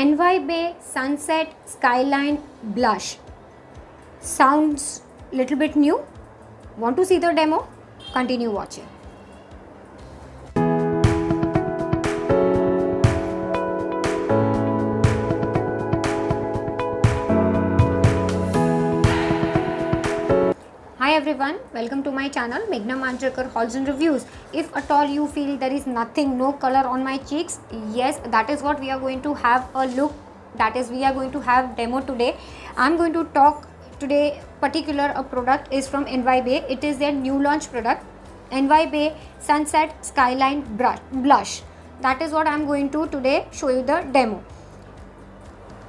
NY Bay Sunset Skyline Blush. Sounds little bit new. Want to see the demo? Continue watching. Hi everyone, welcome to my channel Meghna Manjrekar Hauls and Reviews. If at all you feel there is nothing, no color on my cheeks, yes, that is what we are going to have a look. That is, we are going to have demo today. I am going to talk today particular a product is from NY Bay. It is their new launch product, NY Bay Sunset Skyline Blush. That is what I am going to today show you the demo.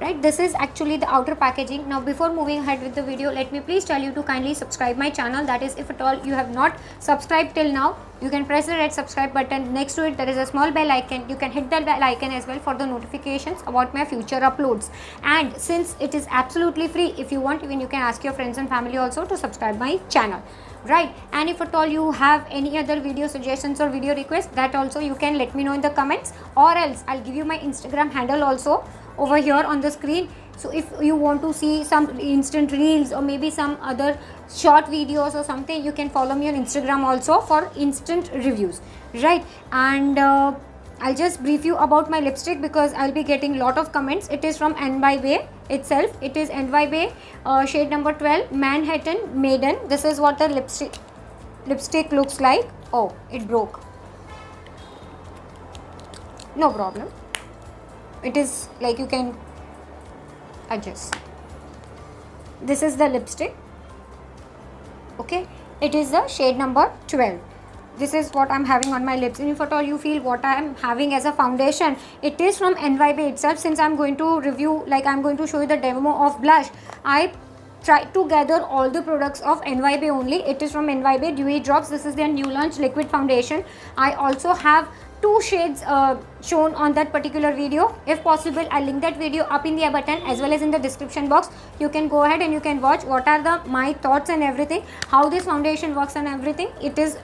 Right, this is actually the outer packaging. Now before moving ahead with the video, let me please tell you to kindly subscribe my channel. That is, if at all you have not subscribed till now, you can press the red subscribe button. Next to it there is a small bell icon. You can hit the bell icon as well for the notifications about my future uploads. And since it is absolutely free, if you want, even you can ask your friends and family also to subscribe my channel. Right, and if at all you have any other video suggestions or video requests, that also you can let me know in the comments, or else I'll give you my Instagram handle also over here on the screen. So if you want to see some instant reels or maybe some other short videos or something, you can follow me on Instagram also for instant reviews. Right, and I'll just brief you about my lipstick because I'll be getting lot of comments. It is from NY Bay itself. It is NY Bay shade number 12 Manhattan Maiden. This is what the lipstick looks like. Oh, it broke. No problem. It is like you can adjust. This is the lipstick. Okay, it is the shade number 12. This is what I'm having on my lips. And if at all you feel what I'm having as a foundation, it is from NY Bay itself. Since I'm going to review, like I'm going to show you the demo of blush, I try to gather all the products of NY Bay only. It is from NY Bay Dewy Drops. This is their new launch liquid foundation. I also have two shades shown on that particular video. If possible, I'll link that video up in the button as well as in the description box. You can go ahead and you can watch what are my thoughts and everything, how this foundation works and everything. It is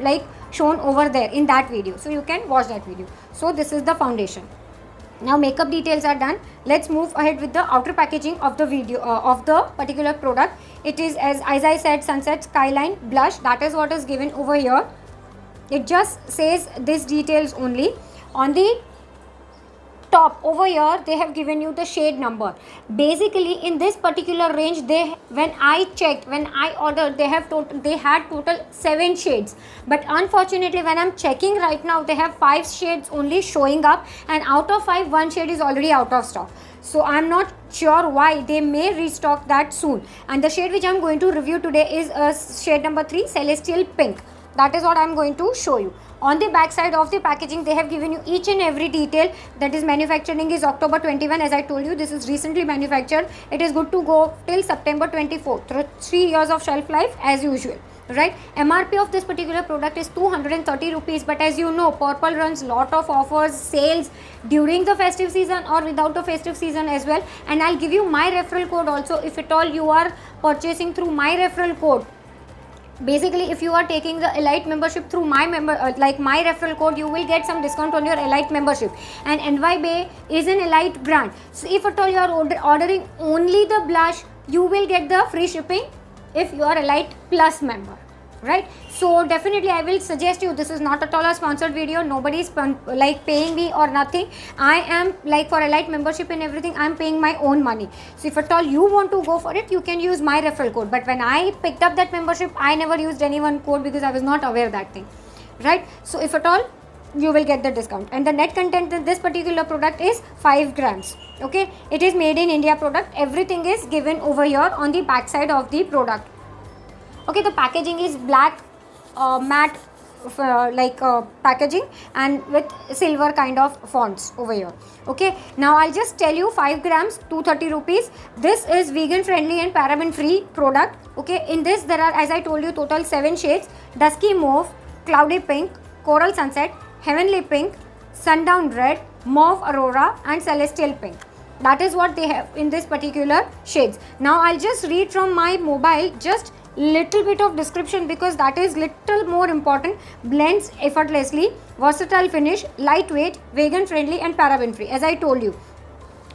like shown over there in that video, so you can watch that video. So this is the foundation. Now makeup details are done. Let's move ahead with the outer packaging of the video of the particular product. It is as I said, Sunset Skyline Blush. That is what is given over here. It just says these details only. On the top over here they have given you the shade number. Basically in this particular range, when I checked, when I ordered, they had total 7 shades, but unfortunately when I'm checking right now, they have 5 shades only showing up, and out of 5, 1 shade is already out of stock. So I'm not sure why. They may restock that soon. And the shade which I'm going to review today is shade number 3 Celestial Pink. That is what I'm going to show you. On the back side of the packaging, they have given you each and every detail. That is, manufacturing is October 21. As I told you, this is recently manufactured. It is good to go till September 24. 3 years of shelf life as usual. Right, MRP of this particular product is 230 rupees, but as you know, Purple runs lot of offers, sales during the festive season or without the festive season as well. And I'll give you my referral code also if at all you are purchasing through my referral code. Basically, if you are taking the Elite membership through my my referral code, you will get some discount on your Elite membership. And NY Bay is an Elite brand, so if at all you are ordering only the blush, you will get the free shipping if you are Elite Plus member. Right, so definitely I will suggest you, this is not at all a sponsored video. Nobody is paying me or nothing. I am for Elite membership and everything, I am paying my own money. So if at all you want to go for it, you can use my referral code. But when I picked up that membership, I never used any one code because I was not aware of that thing. Right, so if at all, you will get the discount. And the net content in this particular product is 5 grams. Okay, it is made in India product. Everything is given over here on the back side of the product. Okay, the packaging is black matte packaging and with silver kind of fonts over here. Okay, now I'll just tell you, 5 grams 230 rupees. This is vegan friendly and paraben free product. Okay, in this there are, as I told you, total 7 shades: dusky mauve, cloudy pink, coral sunset, heavenly pink, sundown red, mauve aurora and celestial pink. That is what they have in this particular shades. Now I'll just read from my mobile just little bit of description because that is little more important. Blends effortlessly, versatile finish, lightweight, vegan friendly and paraben free. As I told you,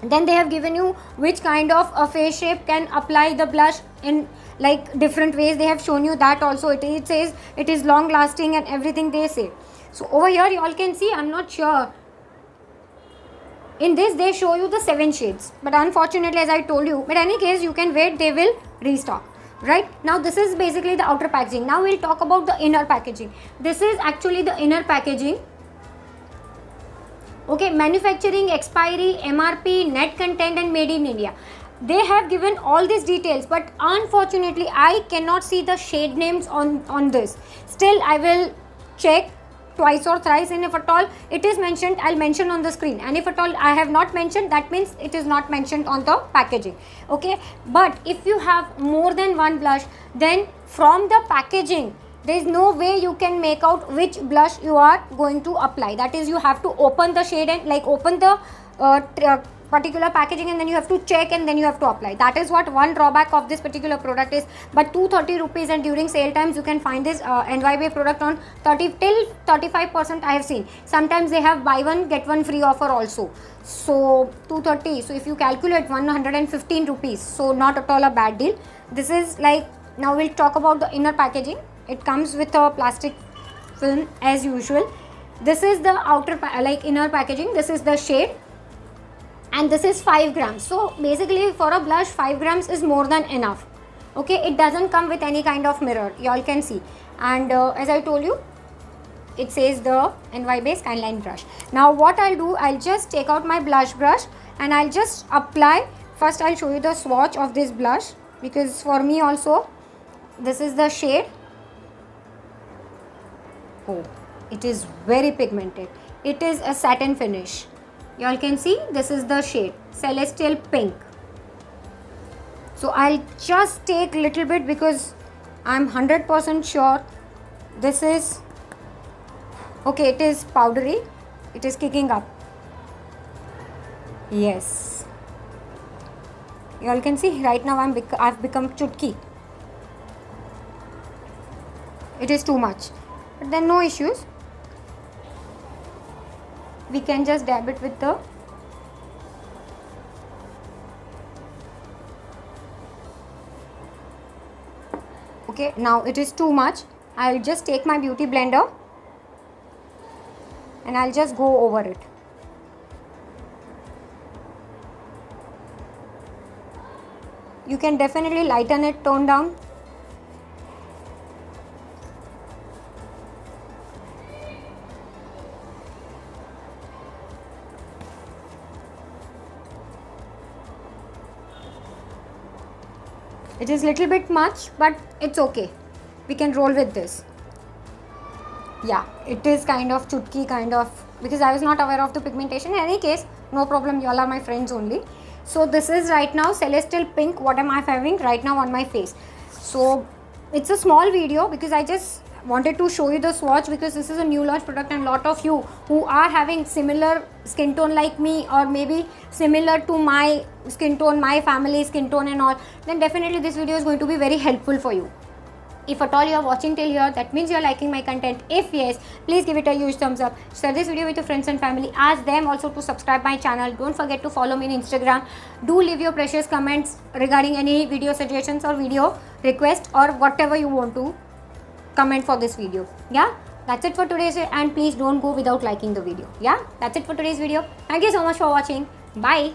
Then they have given you which kind of a face shape can apply the blush in like different ways. They have shown you that also. It says it is long lasting and everything they say. So over here you all can see, I'm not sure, in this they show you the 7 shades, but unfortunately, as I told you, but any case you can wait, they will restock. Right now this is basically the outer packaging. Now we'll talk about the inner packaging. This is actually the inner packaging. Okay, manufacturing, expiry, MRP, net content and made in India. They have given all these details, but unfortunately I cannot see the shade names on this. Still I will check twice or thrice, and if at all it is mentioned, I'll mention on the screen, and if at all I have not mentioned, that means it is not mentioned on the packaging. Okay, but if you have more than one blush, then from the packaging there is no way you can make out which blush you are going to apply. That is, you have to open the shade and like open the particular packaging, and then you have to check and then you have to apply. That is what one drawback of this particular product is. But 230 rupees, and during sale times you can find this NYBA product on 30 till 35% I have seen. Sometimes they have buy one get one free offer also. So 230, so if you calculate 115 rupees, so not at all a bad deal. This is like, now we'll talk about the inner packaging. It comes with a plastic film as usual. This is the outer inner packaging. This is the shade, and this is 5 grams. So basically for a blush 5 grams is more than enough. Okay, it doesn't come with any kind of mirror, you all can see. And as I told you, it says the NYBA Skyline brush. Now what I'll do, I'll just take out my blush brush and I'll just apply. First I'll show you the swatch of this blush, because for me also this is the shade. Oh, it is very pigmented. It is a satin finish. You all can see, this is the shade Celestial Pink. So I'll just take little bit, because I'm 100% sure this is okay. It is powdery, it is kicking up. Yes, you all can see right now I've become chutki. It is too much, but then no issues. We can just dab it with the okay. Now it is too much. I'll just take my beauty blender and I'll just go over it. You can definitely lighten it, tone down. It is little bit much, but it's okay. We can roll with this. Yeah, it is kind of chutki kind of, because I was not aware of the pigmentation. In any case, no problem, you all are my friends only. So this is right now Celestial Pink, what am I having right now on my face. So it's a small video because I just wanted to show you the swatch, because this is a new launch product, and lot of you who are having similar skin tone like me, or maybe similar to my skin tone, my family skin tone and all, then definitely this video is going to be very helpful for you. If at all you are watching till here, that means you are liking my content. If yes, please give it a huge thumbs up. Share this video with your friends and family. Ask them also to subscribe my channel. Don't forget to follow me on Instagram. Do leave your precious comments regarding any video suggestions or video request or whatever you want to comment for this video. Yeah, that's it for today's video, and please don't go without liking the video. Yeah, that's it for today's video. Thank you so much for watching. Bye.